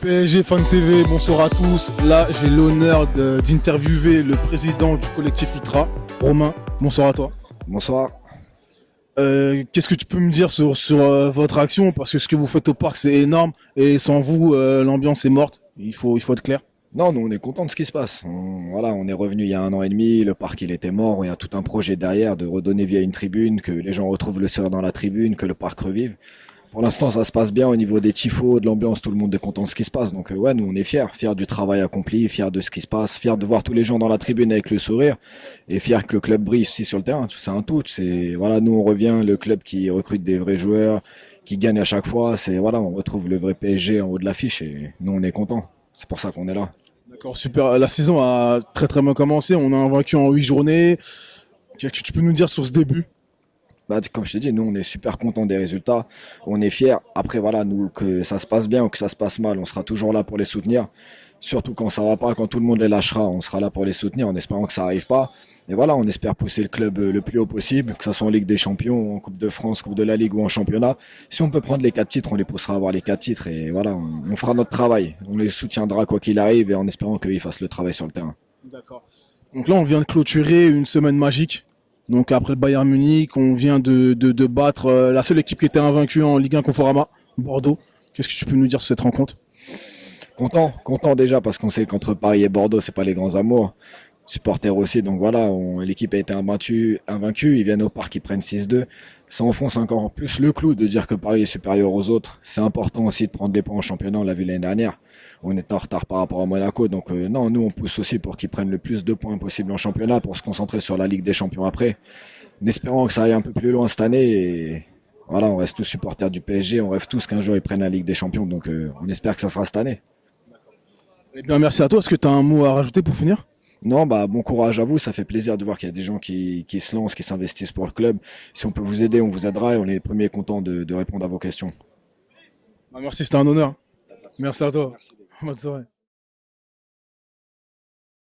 PSG Fan TV, bonsoir à tous. Là, j'ai l'honneur d'interviewer le président du collectif Ultra, Romain. Bonsoir à toi. Bonsoir. Qu'est-ce que tu peux me dire sur votre action? Parce que ce que vous faites au parc, c'est énorme. Et sans vous, l'ambiance est morte. Il faut être clair. Non, nous on est content de ce qui se passe. Voilà, on est revenu il y a 1 an et demi, le parc il était mort, il y a tout un projet derrière de redonner vie à une tribune, que les gens retrouvent le soeur dans la tribune, que le parc revive. Pour l'instant ça se passe bien au niveau des tifos, de l'ambiance, tout le monde est content de ce qui se passe. Donc ouais, nous on est fiers du travail accompli, fiers de ce qui se passe, fiers de voir tous les gens dans la tribune avec le sourire, et fiers que le club brille aussi sur le terrain. C'est un tout. C'est voilà, nous on revient, le club qui recrute des vrais joueurs, qui gagne à chaque fois. C'est voilà, on retrouve le vrai PSG en haut de l'affiche et nous on est content. C'est pour ça qu'on est là. D'accord, super. La saison a très très bien commencé. On a vaincu en 8 journées. Qu'est-ce que tu peux nous dire sur ce début? Bah, comme je t'ai dit, nous on est super contents des résultats, on est fiers. Après voilà, nous que ça se passe bien ou que ça se passe mal, on sera toujours là pour les soutenir. Surtout quand ça va pas, quand tout le monde les lâchera, on sera là pour les soutenir en espérant que ça arrive pas. Et voilà, on espère pousser le club le plus haut possible, que ça soit en Ligue des Champions, en Coupe de France, Coupe de la Ligue ou en championnat. Si on peut prendre les 4 titres, on les poussera à avoir les 4 titres et voilà, on fera notre travail. On les soutiendra quoi qu'il arrive et en espérant qu'ils fassent le travail sur le terrain. D'accord. Donc là, on vient de clôturer une semaine magique. Donc après le Bayern Munich, on vient de battre la seule équipe qui était invaincue en Ligue 1 Conforama, Bordeaux. Qu'est-ce que tu peux nous dire sur cette rencontre? Content déjà parce qu'on sait qu'entre Paris et Bordeaux, c'est pas les grands amours. Supporters aussi, donc voilà, l'équipe a été invaincue, ils viennent au parc, ils prennent 6-2. Ça enfonce encore plus le clou de dire que Paris est supérieur aux autres. C'est important aussi de prendre des points en championnat, on l'a vu l'année dernière. On est en retard par rapport à Monaco, donc non, nous on pousse aussi pour qu'ils prennent le plus de points possible en championnat pour se concentrer sur la Ligue des Champions après. En espérant que ça aille un peu plus loin cette année et voilà, on reste tous supporters du PSG, on rêve tous qu'un jour ils prennent la Ligue des Champions, donc on espère que ça sera cette année. Eh bien, merci à toi. Est-ce que tu as un mot à rajouter pour finir? Non, bah bon courage à vous, ça fait plaisir de voir qu'il y a des gens qui se lancent, qui s'investissent pour le club. Si on peut vous aider, on vous aidera et on est les premiers contents de répondre à vos questions. Merci, c'était un honneur. Merci à toi. Bonne soirée.